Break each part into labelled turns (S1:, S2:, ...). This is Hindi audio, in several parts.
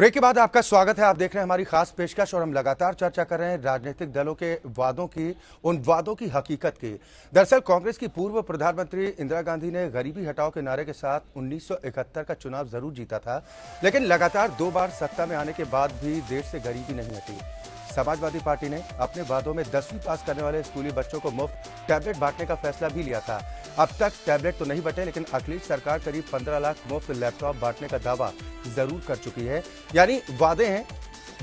S1: ब्रेक के बाद आपका स्वागत है। आप देख रहे हैं हमारी खास पेशकश और हम लगातार चर्चा कर रहे हैं राजनीतिक दलों के वादों की, उन वादों की हकीकत की। दरअसल कांग्रेस की पूर्व प्रधानमंत्री इंदिरा गांधी ने गरीबी हटाओ के नारे के साथ 1971 का चुनाव जरूर जीता था, लेकिन लगातार 2 बार सत्ता में आने के बाद भी देश से गरीबी नहीं हटी। समाजवादी पार्टी ने अपने वादों में 10वीं पास करने वाले स्कूली बच्चों को मुफ्त टैबलेट बांटने का फैसला भी लिया था। अब तक टैबलेट तो नहीं बटे, लेकिन अखिलेश सरकार करीब 15 लाख मुफ्त लैपटॉप बांटने का दावा जरूर कर चुकी है। यानी वादे हैं,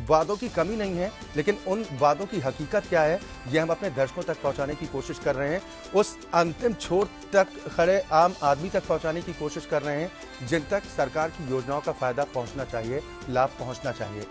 S1: वादों की कमी नहीं है, लेकिन उन वादों की हकीकत क्या है ये हम अपने दर्शकों तक पहुंचाने की कोशिश कर रहे हैं। उस अंतिम छोर तक खड़े आम आदमी तक पहुंचाने की कोशिश कर रहे हैं जिन तक सरकार की योजनाओं का फायदा पहुंचना चाहिए, लाभ पहुंचना चाहिए।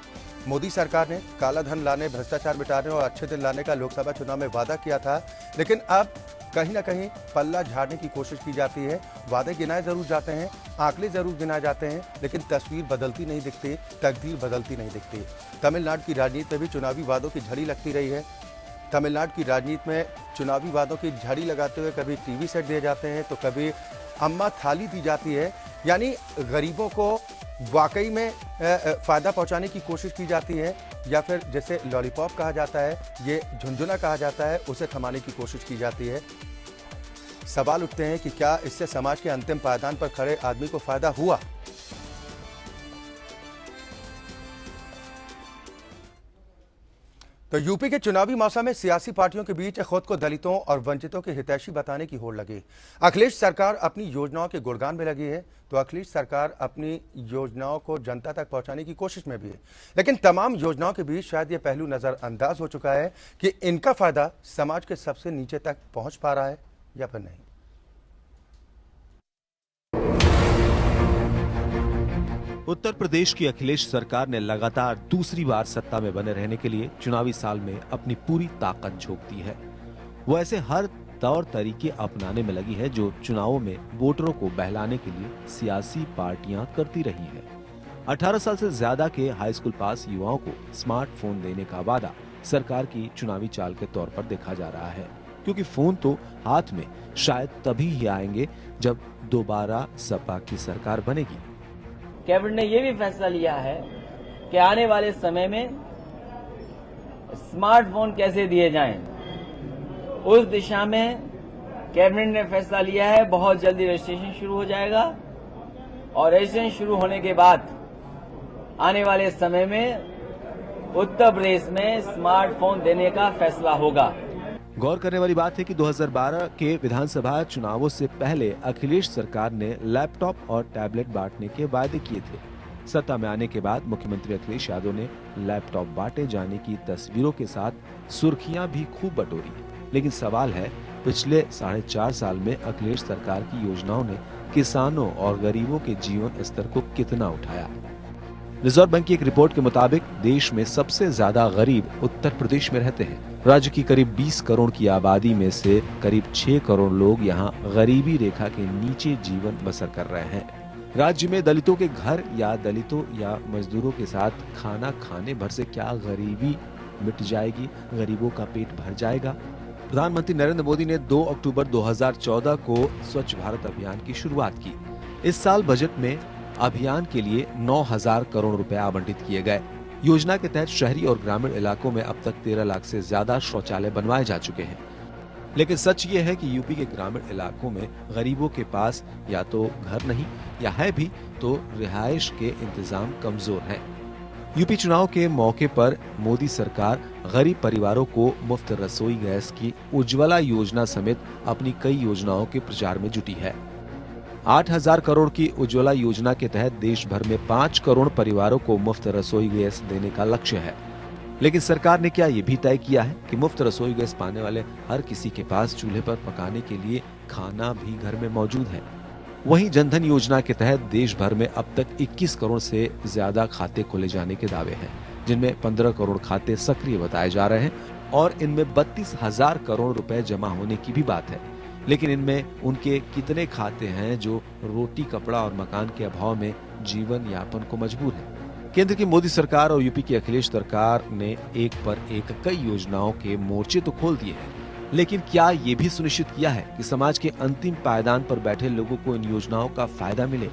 S1: मोदी सरकार ने काला धन लाने, भ्रष्टाचार मिटाने और अच्छे दिन लाने का लोकसभा चुनाव में वादा किया था, लेकिन अब कहीं ना कहीं पल्ला झाड़ने की कोशिश की जाती है। वादे गिनाए जरूर जाते हैं, आंकड़े जरूर गिनाए जाते हैं, लेकिन तस्वीर बदलती नहीं दिखती, तकदीर बदलती नहीं दिखती। तमिलनाडु की राजनीति में भी चुनावी वादों की झड़ी लगती रही है। तमिलनाडु की राजनीति में चुनावी वादों की झड़ी लगाते हुए कभी टीवी सेट दिए जाते हैं तो कभी अम्मा थाली दी जाती है। यानी गरीबों को वाकई में फायदा पहुंचाने की कोशिश की जाती है, या फिर जैसे लॉलीपॉप कहा जाता है, ये झुनझुना कहा जाता है, उसे थमाने की कोशिश की जाती है। सवाल उठते हैं कि क्या इससे समाज के अंतिम पायदान पर खड़े आदमी को फायदा हुआ? तो यूपी के चुनावी मौसम में सियासी पार्टियों के बीच खुद को दलितों और वंचितों के हितैषी बताने की होड़ लगी। अखिलेश सरकार अपनी योजनाओं के गुणगान में लगी है, तो अखिलेश सरकार अपनी योजनाओं को जनता तक पहुंचाने की कोशिश में भी है। लेकिन तमाम योजनाओं के बीच शायद ये पहलू नजरअंदाज हो चुका है कि इनका फायदा समाज के सबसे नीचे तक पहुंच पा रहा है या फिर नहीं।
S2: उत्तर प्रदेश की अखिलेश सरकार ने लगातार दूसरी बार सत्ता में बने रहने के लिए चुनावी साल में अपनी पूरी ताकत झोंक दी है। वो ऐसे हर तौर तरीके अपनाने में लगी है जो चुनावों में वोटरों को बहलाने के लिए सियासी पार्टियां करती रही हैं। 18 साल से ज्यादा के हाई स्कूल पास युवाओं को स्मार्टफोन देने का वादा सरकार की चुनावी चाल के तौर पर देखा जा रहा है, क्योंकि फोन तो हाथ में शायद तभी ही आएंगे जब दोबारा सपा की सरकार बनेगी।
S3: कैबिनेट ने यह भी फैसला लिया है कि आने वाले समय में स्मार्टफोन कैसे दिए जाएं, उस दिशा में कैबिनेट ने फैसला लिया है। बहुत जल्दी रजिस्ट्रेशन शुरू हो जाएगा और रजिस्ट्रेशन शुरू होने के बाद आने वाले समय में उत्तर प्रदेश में स्मार्टफोन देने का फैसला होगा।
S2: गौर करने वाली बात है कि 2012 के विधानसभा चुनावों से पहले अखिलेश सरकार ने लैपटॉप और टैबलेट बांटने के वादे किए थे। सत्ता में आने के बाद मुख्यमंत्री अखिलेश यादव ने लैपटॉप बांटे जाने की तस्वीरों के साथ सुर्खियां भी खूब बटोरी। लेकिन सवाल है, पिछले 4.5 साल में अखिलेश सरकार की योजनाओं ने किसानों और गरीबों के जीवन स्तर को कितना उठाया? रिजर्व बैंक की एक रिपोर्ट के मुताबिक देश में सबसे ज्यादा गरीब उत्तर प्रदेश में रहते हैं। राज्य की करीब 20 करोड़ की आबादी में से करीब 6 करोड़ लोग यहां गरीबी रेखा के नीचे जीवन बसर कर रहे हैं। राज्य में दलितों के घर या दलितों या मजदूरों के साथ खाना खाने भर से क्या गरीबी मिट जाएगी? गरीबों का पेट भर जाएगा? प्रधानमंत्री नरेंद्र मोदी ने 2 अक्टूबर 2014 को स्वच्छ भारत अभियान की शुरुआत की। इस साल बजट में अभियान के लिए 9,000 करोड़ रुपए आवंटित किए गए। योजना के तहत शहरी और ग्रामीण इलाकों में अब तक 13 लाख से ज्यादा शौचालय बनवाए जा चुके हैं। लेकिन सच ये है कि यूपी के ग्रामीण इलाकों में गरीबों के पास या तो घर नहीं, या है भी तो रिहाइश के इंतजाम कमजोर हैं। यूपी चुनाव के मौके पर मोदी सरकार गरीब परिवारों को मुफ्त रसोई गैस की उज्ज्वला योजना समेत अपनी कई योजनाओं के प्रचार में जुटी है। 8,000 करोड़ की उज्ज्वला योजना के तहत देश भर में 5 करोड़ परिवारों को मुफ्त रसोई गैस देने का लक्ष्य है। लेकिन सरकार ने क्या ये भी तय किया है कि मुफ्त रसोई गैस पाने वाले हर किसी के पास चूल्हे पर पकाने के लिए खाना भी घर में मौजूद है? वहीं जनधन योजना के तहत देश भर में अब तक 21 करोड़ से ज्यादा खाते खोले जाने के दावे हैं, जिनमें 15 करोड़ खाते सक्रिय बताए जा रहे हैं और इनमें 32,000 करोड़ रुपए जमा होने की भी बात है। लेकिन इनमें उनके कितने खाते हैं जो रोटी, कपड़ा और मकान के अभाव में जीवन यापन को मजबूर है? केंद्र की मोदी सरकार और यूपी की अखिलेश सरकार ने एक पर एक कई योजनाओं के मोर्चे तो खोल दिए हैं, लेकिन क्या ये भी सुनिश्चित किया है कि समाज के अंतिम पायदान पर बैठे लोगों को इन योजनाओं का फायदा मिले?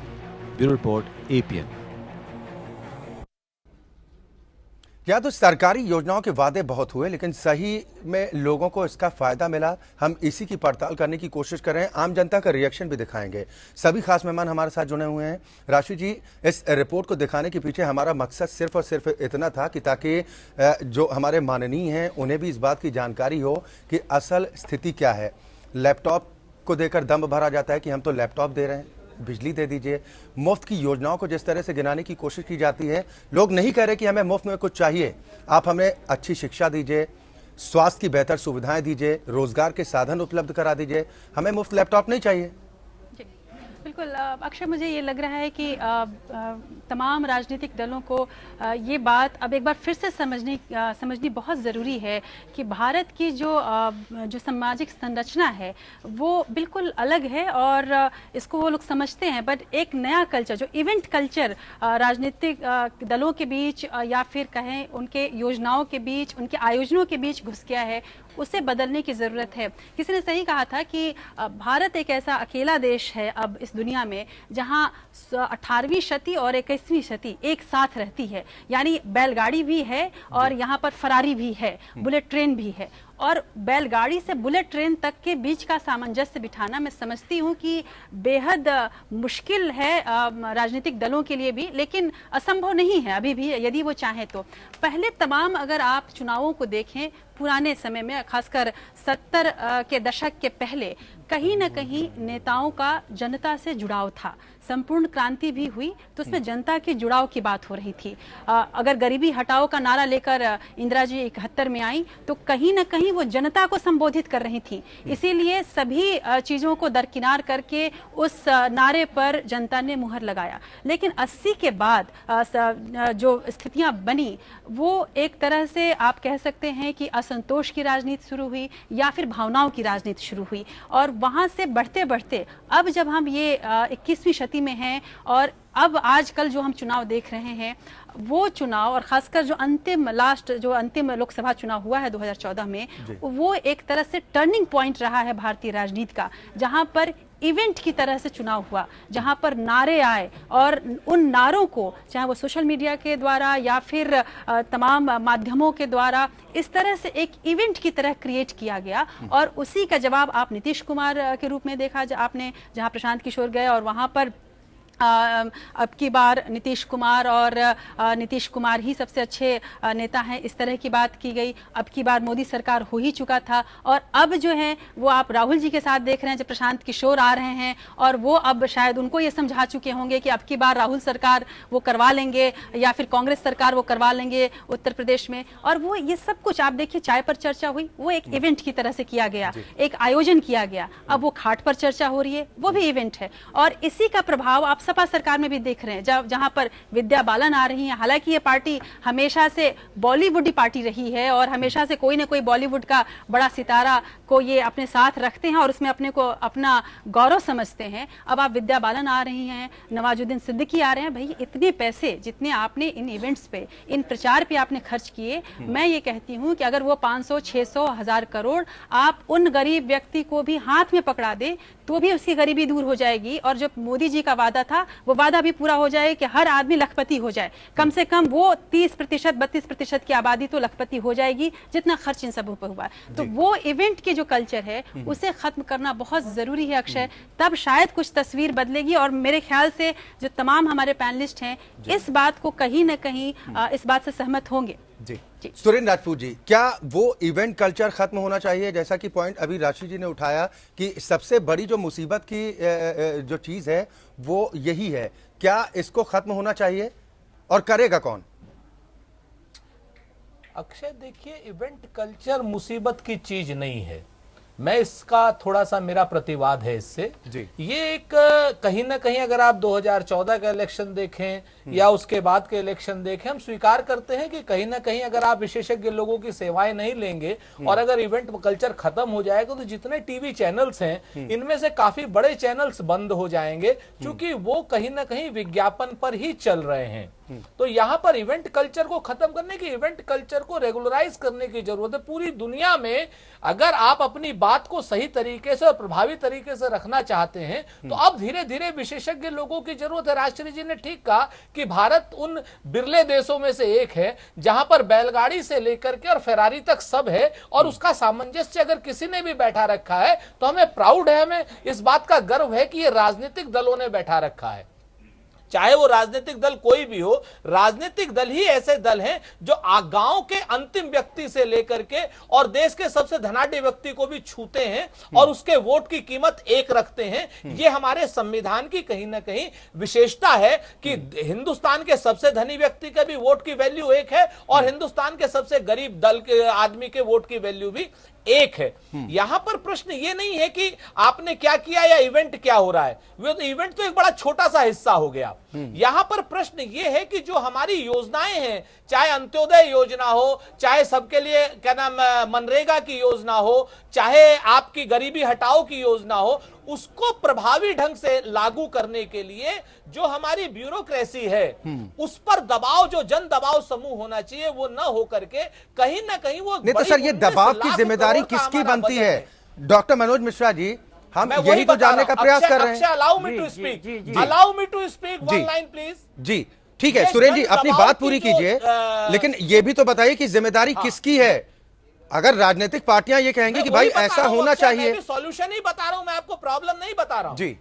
S2: Bureau report, APN।
S1: क्या तो सरकारी योजनाओं के वादे बहुत हुए, लेकिन सही में लोगों को इसका फायदा मिला? हम इसी की पड़ताल करने की कोशिश कर रहे हैं, आम जनता का रिएक्शन भी दिखाएंगे। सभी खास मेहमान हमारे साथ जुड़े हुए हैं। राशि जी, इस रिपोर्ट को दिखाने के पीछे हमारा मकसद सिर्फ और सिर्फ इतना था कि ताकि जो हमारे माननीय हैं उन्हें भी इस बात की जानकारी हो कि असल स्थिति क्या है। लैपटॉप को देकर दम भरा जाता है कि हम तो लैपटॉप दे रहे हैं, बिजली दे दीजिए। मुफ्त की योजनाओं को जिस तरह से गिनाने की कोशिश की जाती है, लोग नहीं कह रहे कि हमें मुफ्त में कुछ चाहिए, आप हमें अच्छी शिक्षा दीजिए, स्वास्थ्य की बेहतर सुविधाएं दीजिए, रोजगार के साधन उपलब्ध करा दीजिए, हमें मुफ्त लैपटॉप नहीं चाहिए।
S4: बिल्कुल अक्षय, मुझे ये लग रहा है कि तमाम राजनीतिक दलों को ये बात अब एक बार फिर से समझनी बहुत ज़रूरी है कि भारत की जो सामाजिक संरचना है वो बिल्कुल अलग है और इसको वो लोग समझते हैं। बट एक नया कल्चर, जो इवेंट कल्चर राजनीतिक दलों के बीच या फिर कहें उनके योजनाओं के बीच, उनके आयोजनों के बीच घुस गया है, उसे बदलने की ज़रूरत है। किसी ने सही कहा था कि भारत एक ऐसा अकेला देश है अब इस दुनिया में जहां 18वीं शती और 21वीं शती एक साथ रहती है। यानी बैलगाड़ी भी है और यहाँ पर फरारी भी है, बुलेट ट्रेन भी है। और बैलगाड़ी से बुलेट ट्रेन तक के बीच का सामंजस्य बिठाना मैं समझती हूँ कि बेहद मुश्किल है राजनीतिक दलों के लिए भी, लेकिन असंभव नहीं है अभी भी, यदि वो चाहें तो। पहले तमाम अगर आप चुनावों को देखें पुराने समय में, खासकर 70 के दशक के पहले, कहीं ना कहीं नेताओं का जनता से जुड़ाव था। संपूर्ण क्रांति भी हुई तो उसमें जनता के जुड़ाव की बात हो रही थी। अगर गरीबी हटाओ का नारा लेकर इंदिरा जी 71 में आई तो कहीं ना कहीं वो जनता को संबोधित कर रही थी। इसीलिए सभी चीज़ों को दरकिनार करके उस नारे पर जनता ने मुहर लगाया। लेकिन 80 के बाद जो स्थितियां बनी वो एक तरह से आप कह सकते हैं कि असंतोष की राजनीति शुरू हुई या फिर भावनाओं की राजनीति शुरू हुई। और वहां से बढ़ते बढ़ते अब जब हम ये 21वीं शती में हैं और अब आजकल जो हम चुनाव देख रहे हैं, वो चुनाव और खासकर जो अंतिम लोकसभा चुनाव हुआ है 2014 में, वो एक तरह से टर्निंग पॉइंट रहा है भारतीय राजनीति का, जहां पर इवेंट की तरह से चुनाव हुआ, जहां पर नारे आए और उन नारों को चाहे वो सोशल मीडिया के द्वारा या फिर तमाम माध्यमों के द्वारा इस तरह से एक इवेंट की तरह क्रिएट किया गया। और उसी का जवाब आप नीतीश कुमार के रूप में देखा आपने, जहां प्रशांत किशोर गए और वहां पर अब की बार नीतीश कुमार और नीतीश कुमार ही सबसे अच्छे नेता हैं, इस तरह की बात की गई। अब की बार मोदी सरकार हो ही चुका था और अब जो है वो आप राहुल जी के साथ देख रहे हैं, जब प्रशांत किशोर आ रहे हैं और वो अब शायद उनको ये समझा चुके होंगे कि अब की बार राहुल सरकार वो करवा लेंगे या फिर कांग्रेस सरकार वो करवा लेंगे उत्तर प्रदेश में। और वो ये सब कुछ आप देखिए, चाय पर चर्चा हुई, वो एक इवेंट की तरह से किया गया, एक आयोजन किया गया। अब वो खाट पर चर्चा हो रही है, वो भी इवेंट है। और इसी का प्रभाव आप सपा सरकार में भी देख रहे हैं, जहां पर विद्या बालन आ रही हैं। हालांकि ये पार्टी हमेशा से बॉलीवुड पार्टी रही है और हमेशा से कोई ना कोई बॉलीवुड का बड़ा सितारा को ये अपने साथ रखते हैं और उसमें अपने को अपना गौरव समझते हैं। अब आप विद्या बालन आ रही हैं, नवाजुद्दीन सिद्दीकी आ रहे हैं। भाई इतने पैसे जितने आपने इन इवेंट्स पे, इन प्रचार पे आपने खर्च किए, मैं ये कहती हूँ कि अगर वो 500, 600, 1000 करोड़ आप उन गरीब व्यक्ति को भी हाथ में पकड़ा दे तो भी उसकी गरीबी दूर हो जाएगी। और जो मोदी जी का वादा था वो वादा भी पूरा हो जाए कि हर आदमी लखपति हो जाए। कम से कम वो 30%, 32% की आबादी तो लखपति हो जाएगी, जितना खर्च इन सबों पर हुआ है। तो वो इवेंट की जो कल्चर है उसे खत्म करना बहुत जरूरी है अक्षय, तब शायद कुछ तस्वीर बदलेगी। और मेरे ख्याल से जो तमाम हमारे पैनलिस्ट हैं इस बात को कहीं ना कहीं इस बात से सहमत होंगे।
S1: जी सुरेंद्र राजपूत जी, क्या वो इवेंट कल्चर खत्म होना चाहिए? जैसा कि पॉइंट अभी राशि जी ने उठाया कि सबसे बड़ी जो मुसीबत की जो चीज है वो यही है, क्या इसको खत्म होना चाहिए और करेगा कौन?
S5: अक्षय देखिए, इवेंट कल्चर मुसीबत की चीज नहीं है। मैं इसका थोड़ा सा मेरा प्रतिवाद है इससे। ये एक कहीं ना कहीं अगर आप 2014 का इलेक्शन देखें या उसके बाद के इलेक्शन देखें, हम स्वीकार करते हैं कि कहीं ना कहीं अगर आप विशेषज्ञ लोगों की सेवाएं नहीं लेंगे और अगर इवेंट कल्चर खत्म हो जाएगा तो जितने टीवी चैनल्स हैं इनमें से काफी बड़े चैनल्स बंद हो जाएंगे, क्योंकि वो कहीं ना कहीं विज्ञापन पर ही चल रहे हैं। तो यहां पर इवेंट कल्चर को खत्म करने की, इवेंट कल्चर को रेगुलराइज करने की जरूरत है। पूरी दुनिया में अगर आप अपनी बात को सही तरीके से और प्रभावी तरीके से रखना चाहते हैं तो अब धीरे धीरे विशेषज्ञ लोगों की जरूरत है। राष्ट्रपति जी ने ठीक कहा कि भारत उन बिरले देशों में से एक है जहां पर बैलगाड़ी से लेकर के और फेरारी तक सब है, और उसका सामंजस्य अगर किसी ने भी बैठा रखा है तो हमें प्राउड है, हमें इस बात का गर्व है कि ये राजनीतिक दलों ने बैठा रखा है। चाहे वो राजनीतिक दल कोई भी हो, राजनीतिक दल ही ऐसे दल हैं जो गांव के अंतिम व्यक्ति से लेकर के और देश के सबसे धनाढ्य व्यक्ति को भी छूते हैं और उसके वोट की कीमत एक रखते हैं। ये हमारे संविधान की कहीं ना कहीं विशेषता है कि हिंदुस्तान के सबसे धनी व्यक्ति का भी वोट की वैल्यू एक है और हिंदुस्तान के सबसे गरीब दल के आदमी के वोट की वैल्यू भी एक है। यहां पर प्रश्न ये नहीं है कि आपने क्या किया या इवेंट क्या हो रहा है, वो तो इवेंट तो एक बड़ा छोटा सा हिस्सा हो गया। यहां पर प्रश्न ये है कि जो हमारी योजनाएं हैं, चाहे अंत्योदय योजना हो, चाहे सबके लिए क्या नाम मनरेगा की योजना हो, चाहे आपकी गरीबी हटाओ की योजना हो, उसको प्रभावी ढंग से लागू करने के लिए जो हमारी ब्यूरोक्रेसी है उस पर दबाव, जो जन दबाव समूह होना चाहिए, वो न होकर के कहीं ना कहीं वो
S1: नहीं तो सर, ये दबाव की जिम्मेदारी किसकी बनती है? डॉक्टर मनोज मिश्रा जी, हम यही तो जानने का प्रयास कर रहे हैं।
S5: Allow me to speak, allow me to speak one line please.
S1: जी ठीक है सुरेंद्र जी, अपनी बात पूरी कीजिए, लेकिन ये भी तो बताइए कि जिम्मेदारी किसकी है? अगर राजनीतिक पार्टियां ये कहेंगी कि भाई ऐसा होना चाहिए,
S5: सॉल्यूशन ही बता रहा हूं मैं आपको, प्रॉब्लम नहीं बता रहा हूं
S1: जी,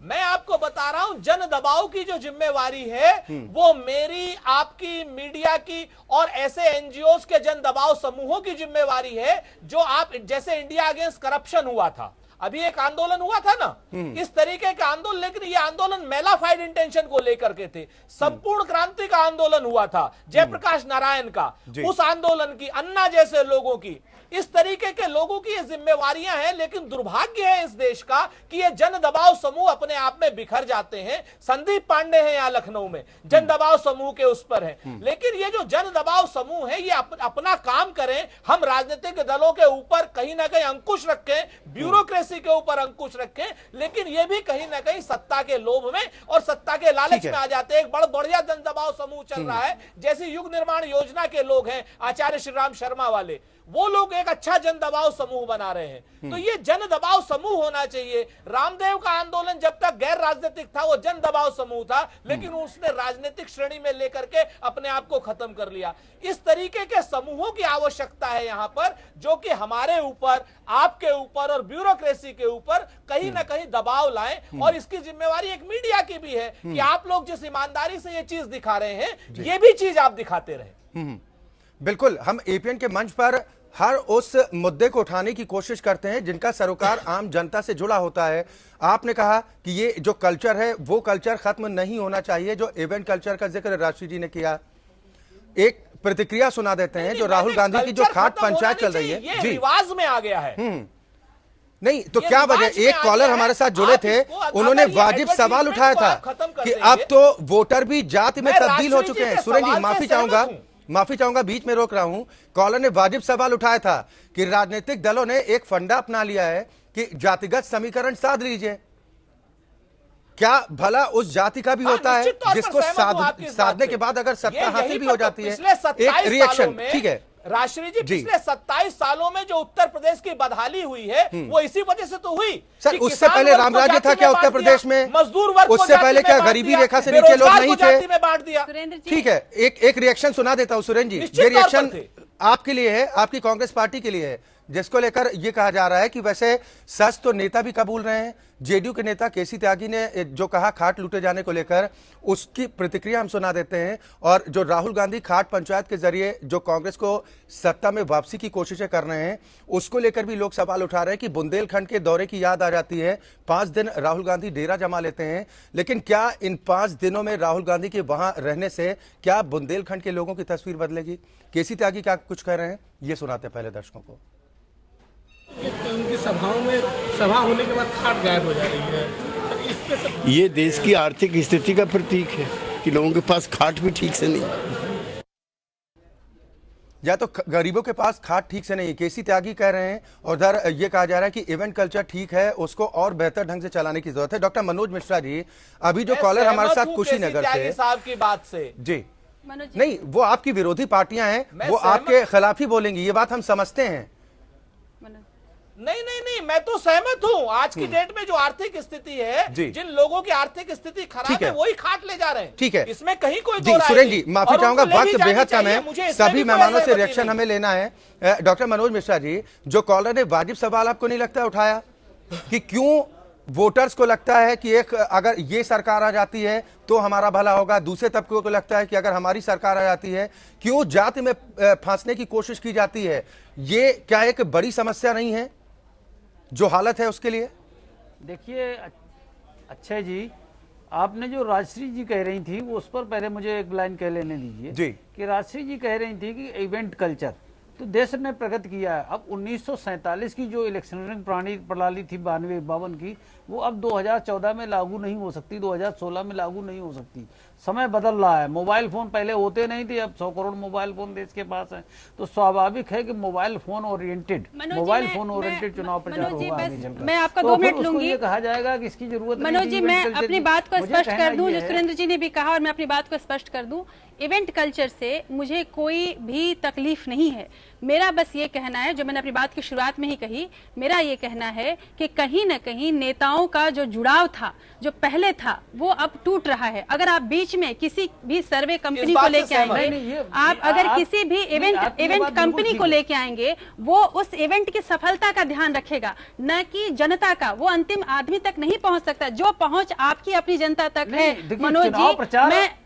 S5: मैं आपको बता रहा हूं जन दबाव की जो जिम्मेवारी है वो मेरी, आपकी, मीडिया की और ऐसे एनजीओज के जन दबाव समूहों की जिम्मेवारी है। जो आप जैसे इंडिया अगेंस्ट करप्शन हुआ था, अभी एक आंदोलन हुआ था ना, इस तरीके का आंदोलन, लेकिन ये आंदोलन मेलाफाइड इंटेंशन को लेकर के थे। संपूर्ण क्रांति का आंदोलन हुआ था जयप्रकाश नारायण का, उस आंदोलन की, अन्ना जैसे लोगों की, इस तरीके के लोगों की ये जिम्मेवारियां हैं। लेकिन दुर्भाग्य है इस देश का कि ये जन दबाव समूह अपने आप में बिखर जाते हैं। संदीप पांडे हैं यहाँ लखनऊ में, जन दबाव समूह के उस पर हैं, लेकिन ये जो जन दबाव समूह है ये अपना काम करें। हम राजनीतिक दलों के ऊपर कहीं ना कहीं अंकुश रखें, ब्यूरोक्रेसी के ऊपर अंकुश रखें, लेकिन ये भी कहीं ना कहीं सत्ता के लोभ में और सत्ता के लालच में आ जाते हैं। एक बड़ा बढ़िया जन दबाव समूह चल रहा है, जैसे युग निर्माण योजना के लोग हैं आचार्य श्री राम शर्मा वाले, वो लोग एक अच्छा जन दबाव समूह बना रहे हैं। तो ये जन दबाव समूह होना चाहिए। रामदेव का आंदोलन जब तक गैर राजनीतिक था वो जन दबाव समूह था, लेकिन उसने राजनीतिक श्रेणी में लेकर के अपने आप को खत्म कर लिया। इस तरीके के समूहों की आवश्यकता है यहां पर, जो कि हमारे ऊपर, आपके ऊपर और ब्यूरोक्रेसी के ऊपर कहीं ना कहीं दबाव लाएं। और इसकी जिम्मेवारी एक मीडिया की भी है कि आप लोग जिस ईमानदारी से ये चीज दिखा रहे हैं, ये भी चीज आप दिखाते रहे।
S1: बिल्कुल, हम एपीएन के मंच पर हर उस मुद्दे को उठाने की कोशिश करते हैं जिनका सरोकार आम जनता से जुड़ा होता है। आपने कहा कि ये जो कल्चर है वो कल्चर खत्म नहीं होना चाहिए, जो इवेंट कल्चर का जिक्र राष्ट्रपति जी ने किया। एक प्रतिक्रिया सुना देते हैं जो राहुल गांधी की जो खाट पंचायत चल रही है,
S5: ये रिवाज में आ गया है।
S1: नहीं तो क्या वजह? एक कॉलर हमारे साथ जुड़े थे, उन्होंने वाजिब सवाल उठाया था कि अब तो वोटर भी जाति में तब्दील हो चुके हैं। सुरेंद्र जी, माफी चाहूंगा, बीच में रोक रहा हूं। कॉलर ने वाजिब सवाल उठाया था कि राजनीतिक दलों ने एक फंडा अपना लिया है कि जातिगत समीकरण साध लीजिए। क्या भला उस जाति का भी होता है जिसको साधने के बाद अगर सत्ता हासिल भी हो जाती है? एक रिएक्शन, ठीक है
S5: राष्ट्रपति जी, पिछले 27 सालों में जो उत्तर प्रदेश की बदहाली हुई है वो इसी वजह से तो हुई।
S1: सर, उससे पहले रामराज्य था क्या उत्तर प्रदेश में?
S5: मजदूर वर्ग
S1: उससे पहले क्या गरीबी रेखा से नीचे लोग नहीं थे?
S5: बांट दिया।
S1: ठीक है, एक रिएक्शन सुना देता हूं सुरेंद्र जी। ये रिएक्शन आपके लिए है, आपकी कांग्रेस पार्टी के लिए है, जिसको लेकर यह कहा जा रहा है कि वैसे सच तो नेता भी कबूल रहे हैं। जेडीयू के नेता केसी त्यागी ने जो कहा खाट लूटे जाने को लेकर, उसकी प्रतिक्रिया हम सुना देते हैं। और जो राहुल गांधी खाट पंचायत के जरिए जो कांग्रेस को सत्ता में वापसी की कोशिशें कर रहे हैं, उसको लेकर भी लोग सवाल उठा रहे हैं कि बुंदेलखंड के दौरे की याद आ जाती है। 5 दिन राहुल गांधी डेरा जमा लेते हैं, लेकिन क्या इन 5 दिनों में राहुल गांधी के वहां रहने से क्या बुंदेलखंड के लोगों की तस्वीर बदलेगी? केसी त्यागी क्या कुछ कह रहे हैं, ये सुनाते हैं पहले दर्शकों को।
S6: उनकी सभाओं में सभा होने के बाद खाट गायब हो जा रही है, तो इस पे सब
S7: ये देश की आर्थिक स्थिति का प्रतीक है कि लोगों के पास खाट भी ठीक से नहीं।
S1: या तो गरीबों के पास खाट ठीक से नहीं है, केसी त्यागी कह रहे हैं, और उधर ये कहा जा रहा है कि इवेंट कल्चर ठीक है, उसको और बेहतर ढंग से चलाने की जरूरत है। डॉक्टर मनोज मिश्रा जी, अभी जो कॉलर हमारे साथ कुशीनगर से,
S5: साहब की बात से
S1: जी नहीं, वो आपकी विरोधी पार्टियां हैं, वो आपके खिलाफ ही बोलेंगी, ये बात हम समझते हैं।
S5: नहीं, मैं तो सहमत हूँ। आज की डेट में जो आर्थिक स्थिति है, जिन लोगों की आर्थिक स्थिति खराब है, वही खाट ले जा रहे हैं।
S1: ठीक है,
S5: इसमें कहीं कोई
S1: जी सुरेंद्र जी, माफी चाहूंगा, वक्त बेहद कम है, सभी मेहमानों से रिएक्शन हमें लेना है। डॉक्टर मनोज मिश्रा जी, जो कॉलर ने वाजिब सवाल आपको नहीं लगता उठाया कि क्यों वोटर्स को लगता है कि एक अगर ये सरकार आ जाती है तो हमारा भला होगा, दूसरे तबके को लगता है कि अगर हमारी सरकार आ जाती है, क्यों जाति में फांसने की कोशिश की जाती है, ये क्या एक बड़ी समस्या नहीं है जो हालत है उसके लिए?
S8: देखिए अक्षय जी, आपने जो राजश्री जी कह रही थी वो उस पर पहले मुझे एक लाइन कह लेने दीजिए
S1: जी।
S8: कि राजश्री जी कह रही थी कि इवेंट कल्चर तो देश ने प्रगति किया है। अब 1947 की जो इलेक्शनिंग प्रणाली थी 92-52 की, वो अब 2014 में लागू नहीं हो सकती, 2016 में लागू नहीं हो सकती। समय बदल रहा है, मोबाइल फोन पहले होते नहीं थे, अब 100 करोड़ मोबाइल फोन देश के पास है, तो स्वाभाविक है कि मोबाइल फोन ओरिएंटेड चुनाव प्रचार होगा आगे चलकर।
S4: मैं आपका 2 मिनट लूंगी।
S8: ये कहा जाएगा कि इसकी जरूरत नहीं।
S4: मनोज जी, मैं अपनी बात को स्पष्ट कर दूं, जो सुरेंद्र जी ने भी कहा, और मैं अपनी बात को स्पष्ट कर दूं, इवेंट कल्चर से मुझे कोई भी तकलीफ नहीं है। मेरा बस ये कहना है, जो मैंने अपनी बात की शुरुआत में ही कही, मेरा ये कहना है कि कहीं न कहीं नेताओं का जो जुड़ाव था, जो पहले था, वो अब टूट रहा है। अगर आप बीच में किसी भी सर्वे कंपनी को लेके आएंगे, आप अगर किसी भी इवेंट कंपनी को लेके आएंगे, वो उस इवेंट की सफलता का ध्यान रखेगा, न कि जनता का। वो अंतिम आदमी तक नहीं पहुंच सकता, जो पहुंच आपकी अपनी जनता तक है। मनोज जी,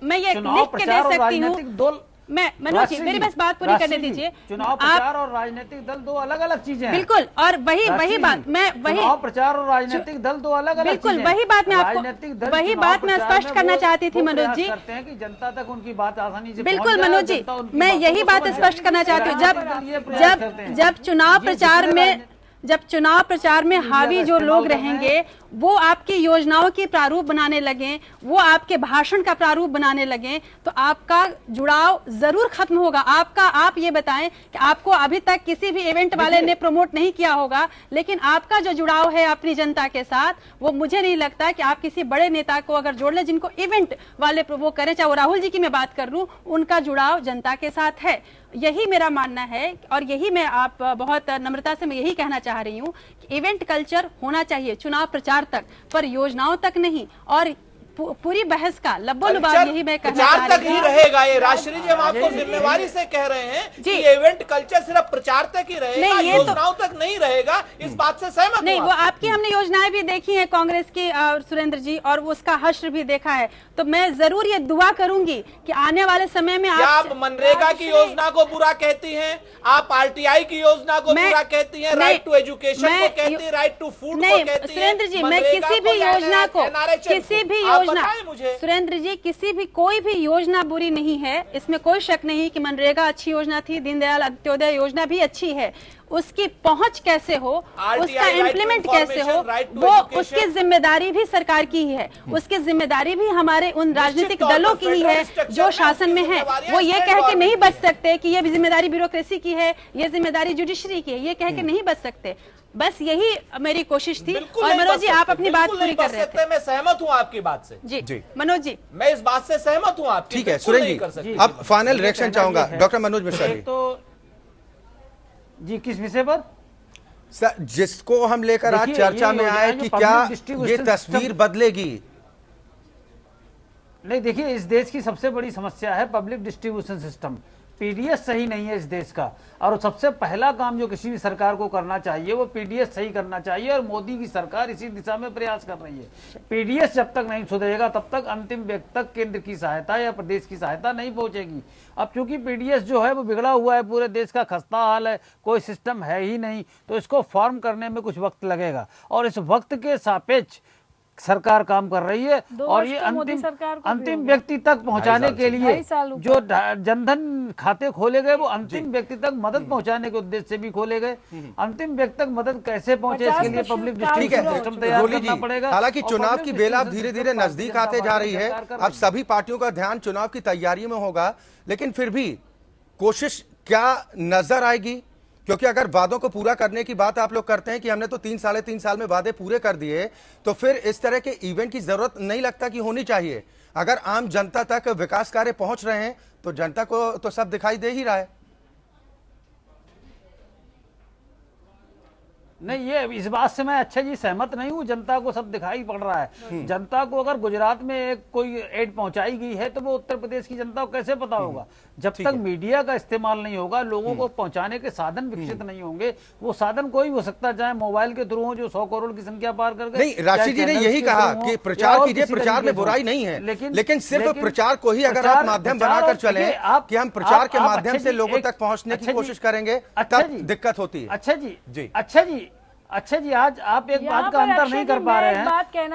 S4: मैं ये लिख के दे सकती हूँ। मैं मनोज जी, मेरी बस बात पूरी करने दीजिए।
S8: चुनाव प्रचार और राजनीतिक दल दो अलग अलग चीजें हैं।
S4: बिल्कुल, और वही बात मैं
S8: चुनाव प्रचार और राजनीतिक दल दो अलग अलग
S4: बिल्कुल वही बात मैं आपको मैं स्पष्ट करना चाहती थी मनोज जी।
S8: करते हैं कि जनता तक उनकी बात आसानी से
S4: बिल्कुल मनोज जी, मैं यही बात स्पष्ट करना चाहती हूँ। जब चुनाव प्रचार में हावी जो लोग रहेंगे, वो आपकी योजनाओं की प्रारूप बनाने लगे, वो आपके भाषण का प्रारूप बनाने लगे, तो आपका जुड़ाव जरूर खत्म होगा। आप ये बताएं कि आपको अभी तक किसी भी इवेंट वाले ने प्रमोट नहीं किया होगा, लेकिन आपका जो जुड़ाव है अपनी जनता के साथ, वो मुझे नहीं लगता कि आप किसी बड़े नेता को अगर जोड़ ले जिनको इवेंट वाले वो करें, चाहे वो राहुल जी की मैं बात कर लूं, उनका जुड़ाव जनता के साथ है। यही मेरा मानना है, और यही मैं आप बहुत नम्रता से मैं यही कहना चाह रही हूँ कि इवेंट कल्चर होना चाहिए चुनाव प्रचार तक, पर योजनाओं तक नहीं। और पूरी बहस का लब्बो-लुबाब यही मैं कहना चाह रही हूं।
S5: तक ही रहेगा ये राष्ट्रीय जी, हम आपको जिम्मेवारी से कह रहे हैं कि ये इवेंट कल्चर सिर्फ प्रचार तक ही रहेगा, योजनाओं तक नहीं रहेगा। इस बात से सहमत
S4: नहीं, वो आपकी हमने योजनाएं भी देखी हैं कांग्रेस की सुरेंद्र जी, और उसका हश्र भी देखा है। तो मैं जरूर ये दुआ करूंगी कि आने वाले समय में
S5: आप मनरेगा की योजना को बुरा कहती हैं, आप आरटीआई की योजना को बुरा कहती हैं, राइट टू एजुकेशन को कहती हैं, राइट टू फूड को कहती हैं।
S4: सुरेंद्र जी, मैं किसी भी योजना को, किसी भी योजना, सुरेंद्र जी, किसी भी कोई भी योजना बुरी नहीं है, इसमें कोई शक नहीं कि मनरेगा अच्छी योजना थी, दीनदयाल अंत्योदय योजना भी अच्छी है। उसकी पहुंच कैसे हो, उसका इम्प्लीमेंट कैसे हो, वो उसकी जिम्मेदारी भी सरकार की ही है, उसकी जिम्मेदारी भी हमारे उन राजनीतिक दलों की ही है जो शासन में है। वो ये कह के नहीं बच सकते कि ये जिम्मेदारी ब्यूरोक्रेसी की है, ये जिम्मेदारी जुडिशरी की है, ये कह के नहीं बच सकते। बस यही मेरी कोशिश थी। और मनोज जी, आप अपनी बात पूरी कर रहे थे।
S5: मैं सहमत हूँ आपकी बात से।
S4: जी मनोज जी,
S5: मैं इस बात से सहमत हूँ आपकी।
S1: ठीक है सुरेंद्र जी, अब फाइनल रिएक्शन चाहूंगा डॉक्टर मनोज मिश्रा जी।
S8: तो जी किस विषय पर
S1: सर, जिसको हम लेकर आज चर्चा में आए कि क्या ये तस्वीर बदलेगी?
S8: नहीं, देखिए, इस देश की सबसे बड़ी समस्या है पब्लिक डिस्ट्रीब्यूशन सिस्टम। पीडीएस सही नहीं है इस देश का, और सबसे पहला काम जो किसी भी सरकार को करना चाहिए वो पीडीएस सही करना चाहिए, और मोदी की सरकार इसी दिशा में प्रयास कर रही है। पीडीएस जब तक नहीं सुधरेगा तब तक अंतिम व्यक्ति तक केंद्र की सहायता या प्रदेश की सहायता नहीं पहुंचेगी। अब चूंकि पीडीएस जो है वो बिगड़ा हुआ है, पूरे देश का खस्ता हाल है, कोई सिस्टम है ही नहीं, तो इसको फॉर्म करने में कुछ वक्त लगेगा, और इस वक्त के सापेक्ष सरकार काम कर रही है। और ये अंतिम व्यक्ति तक पहुंचाने के लिए जो जनधन खाते खोले गए वो अंतिम व्यक्ति तक मदद पहुंचाने के उद्देश्य से भी खोले गए। अंतिम व्यक्ति तक मदद कैसे पहुंचे, इसके लिए पब्लिक डिस्ट्रीब्यूशन सिस्टम तैयार करना पड़ेगा।
S1: हालांकि चुनाव की बेला धीरे धीरे नजदीक आते जा रही है, अब सभी पार्टियों का ध्यान चुनाव की तैयारी में होगा, लेकिन फिर भी कोशिश क्या नजर आएगी? क्योंकि अगर वादों को पूरा करने की बात आप लोग करते हैं कि हमने तो 3 साल में वादे पूरे कर दिए, तो फिर इस तरह के इवेंट की जरूरत नहीं लगता कि होनी चाहिए। अगर आम जनता तक विकास कार्य पहुंच रहे हैं तो जनता को तो सब दिखाई दे ही रहा है।
S8: नहीं, ये इस बात से मैं अच्छे जी सहमत नहीं हूँ। जनता को सब दिखाई पड़ रहा है। जनता को अगर गुजरात में एक कोई एड पहुंचाई गई है तो वो उत्तर प्रदेश की जनता को कैसे पता होगा? जब तक मीडिया का इस्तेमाल नहीं होगा, लोगों को पहुंचाने के साधन विकसित नहीं होंगे। वो साधन कोई हो सकता है, चाहे मोबाइल के थ्रू हो जो 100 करोड़ की संख्या पार कर गए।
S1: नहीं, राशि जी ने यही कहा कि प्रचार कीजिए, प्रचार में बुराई नहीं है, लेकिन सिर्फ प्रचार को ही अगर आप माध्यम बनाकर चले कि हम प्रचार के माध्यम से लोगों तक पहुंचने की कोशिश करेंगे, तब दिक्कत होती है।
S8: अच्छा जी, आज आप एक बात का अंतर नहीं कर पा रहे हैं।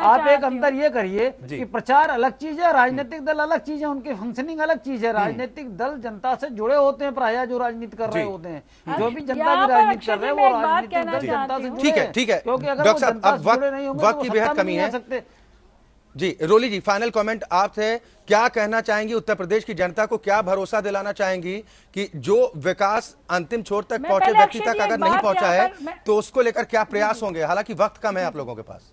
S8: आप एक अंतर ये करिए कि प्रचार अलग चीज है, राजनीतिक दल अलग चीज है, उनकी फंक्शनिंग अलग चीज है। राजनीतिक दल जनता से जुड़े होते हैं, प्रायः जो राजनीति कर रहे होते हैं, जो भी जनता की राजनीति कर रहे हैं, वो राजनीतिक दल जनता से जुड़े हैं।
S1: ठीक है,
S8: क्योंकि अगर
S1: डॉक्टर साहब अब वक्त की बेहद कमी है
S8: सकते।
S1: जी, रोली जी, फाइनल कमेंट आपसे, क्या कहना चाहेंगी? उत्तर प्रदेश की जनता को क्या भरोसा दिलाना चाहेंगी कि जो विकास अंतिम छोर तक पहुंचे व्यक्ति तक अगर नहीं पहुंचा है तो उसको लेकर क्या प्रयास होंगे? हालांकि वक्त कम है आप लोगों के पास।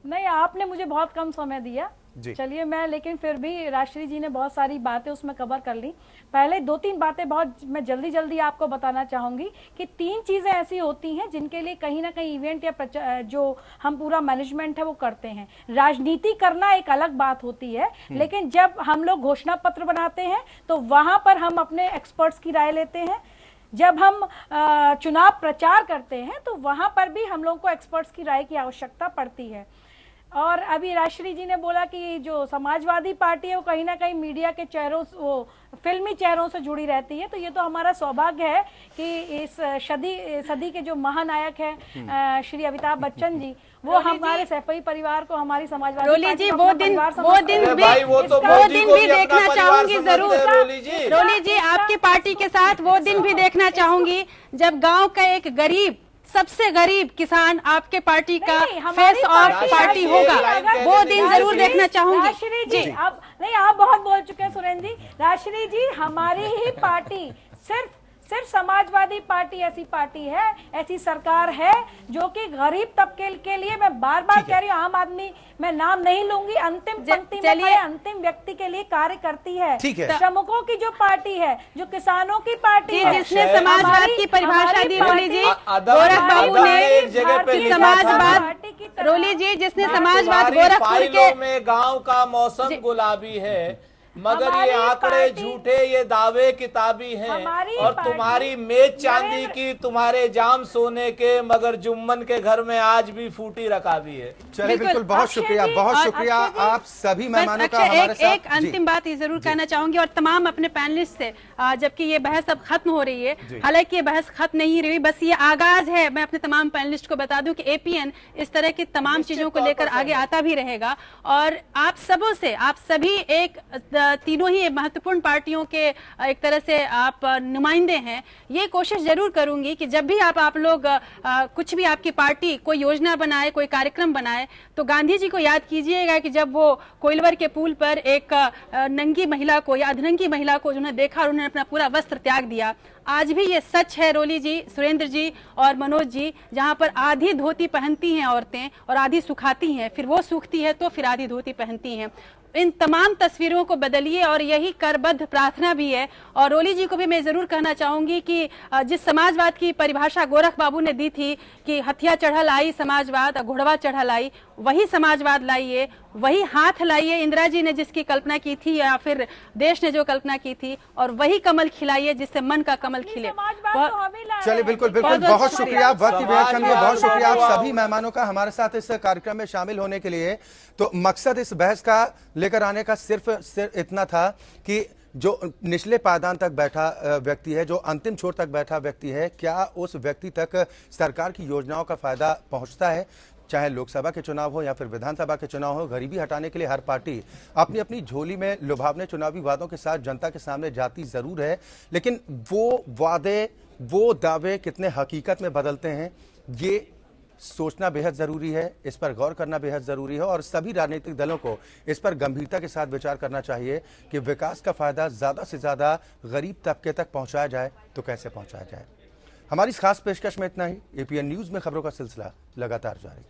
S9: नहीं, आपने मुझे बहुत कम समय दिया। चलिए मैं, लेकिन फिर भी राष्ट्रीय जी ने बहुत सारी बातें उसमें कवर कर ली। पहले 2-3 बातें बहुत मैं जल्दी आपको बताना चाहूंगी कि 3 चीजें ऐसी होती हैं जिनके लिए कहीं ना कहीं इवेंट या जो हम पूरा मैनेजमेंट है वो करते हैं। राजनीति करना एक अलग बात होती है, लेकिन जब हम लोग घोषणा पत्र बनाते हैं तो वहां पर हम अपने एक्सपर्ट्स की राय लेते हैं। जब हम चुनाव प्रचार करते हैं तो वहां पर भी हम लोग को एक्सपर्ट्स की राय की आवश्यकता पड़ती है। और अभी राष्ट्रीय जी ने बोला कि जो समाजवादी पार्टी है वो कहीं ना कहीं मीडिया के चेहरों, वो फिल्मी चेहरों से जुड़ी रहती है। तो ये तो हमारा सौभाग्य है कि इस सदी के जो महानायक हैं श्री अमिताभ बच्चन जी, वो हमारे सैफई परिवार को, हमारी समाजवादी
S4: रोली जी वो दिन भी देखना चाहूंगी जरूर। रोली जी, आपकी पार्टी के साथ वो दिन भी देखना चाहूंगी जब गांव का एक गरीब, सबसे गरीब किसान आपके पार्टी का फेस ऑफ पार्टी होगा, वो दिन जरूर देखना चाहूंगी।
S9: राष्ट्रीय जी, आप नहीं, आप बहुत बोल चुके हैं सुरेंद्र जी। राष्ट्रीय जी, हमारी ही पार्टी सिर्फ समाजवादी पार्टी ऐसी पार्टी है, ऐसी सरकार है जो कि गरीब तबके के लिए, मैं बार कह रही हूँ, आम आदमी मैं नाम नहीं लूंगी, अंतिम पंक्ति में खड़े अंतिम व्यक्ति के लिए कार्य करती है। श्रमिकों की जो पार्टी है, जो किसानों की पार्टी है,
S4: जिसने समाजवाद की परिभाषा दी रोली जी, गोरख बाबू ने समाजवाद, रोली जी जिसने समाजवाद गोरखपुर के
S5: गाँव का मौसम गुलाबी है, मगर ये आंकड़े झूठे, ये दावे किताबी हैं, और तुम्हारी मेज चांदी की, तुम्हारे जाम सोने के, मगर जुम्मन के घर में आज भी फूटी रकाबी है।
S1: चलिए, बिल्कुल, बहुत शुक्रिया आप सभी मेहमानों का हमारे साथ।
S4: एक अंतिम बात ये जरूर कहना चाहूंगी और तमाम अपने पैनलिस्ट से, जबकि ये बहस अब खत्म हो रही है, हालांकि ये बहस खत्म नहीं रही, बस ये आगाज है। मैं अपने तमाम पैनलिस्ट को बता दूं कि एपीएन इस तरह की तमाम चीजों को लेकर आगे आता भी रहेगा, और आप सबों से, आप सभी एक तीनों ही महत्वपूर्ण पार्टियों के एक तरह से आप नुमाइंदे हैं। ये कोशिश जरूर करूंगी कि जब भी आप लोग कुछ भी आपकी पार्टी कोई योजना बनाए, कोई कार्यक्रम बनाए, तो गांधी जी को याद कीजिएगा कि जब वो कोइलवर के पुल पर एक नंगी महिला को या अधनंगी महिला को उन्होंने देखा और उन्होंने अपना पूरा वस्त्र त्याग दिया। आज भी ये सच है रोली जी, सुरेंद्र जी और मनोज जी, जहां पर आधी धोती पहनती हैं औरतें और आधी सुखाती हैं, फिर वो सूखती है तो फिर आधी धोती पहनती हैं। इन तमाम तस्वीरों को बदलिए, और यही करबद्ध प्रार्थना भी है। और रोली जी को भी मैं जरूर कहना चाहूंगी कि जिस समाजवाद की परिभाषा गोरख बाबू ने दी थी कि हथिया चढ़ल आई समाजवाद, घोड़वा चढ़ल आई, वही समाजवाद लाइए, वही हाथ लाइए इंदिरा जी ने जिसकी कल्पना की थी, या फिर देश ने जो कल्पना की थी, और वही कमल खिलाइए जिससे मन का कमल खिले।
S1: चलिए, बिल्कुल, बहुत शुक्रिया, वक्त की बेहद कमी है, बहुत शुक्रिया आप सभी मेहमानों का हमारे साथ इस कार्यक्रम में शामिल होने के लिए। तो मकसद इस बहस का लेकर आने का सिर्फ इतना था कि जो निचले पायदान तक बैठा व्यक्ति है, जो अंतिम छोर तक बैठा व्यक्ति है, क्या उस व्यक्ति तक सरकार की योजनाओं का फायदा पहुंचता है? चाहे लोकसभा के चुनाव हो या फिर विधानसभा के चुनाव हो, गरीबी हटाने के लिए हर पार्टी अपनी अपनी झोली में लुभावने चुनावी वादों के साथ जनता के सामने जाती जरूर है, लेकिन वो वादे, वो दावे कितने हकीकत में बदलते हैं, ये सोचना बेहद ज़रूरी है, इस पर गौर करना बेहद ज़रूरी है और सभी राजनीतिक दलों को इस पर गंभीरता के साथ विचार करना चाहिए कि विकास का फ़ायदा ज़्यादा से ज़्यादा गरीब तबके तक पहुंचाया जाए तो कैसे पहुंचाया जाए। हमारी इस खास पेशकश में इतना ही। एपीएन न्यूज़ में खबरों का सिलसिला लगातार जारी।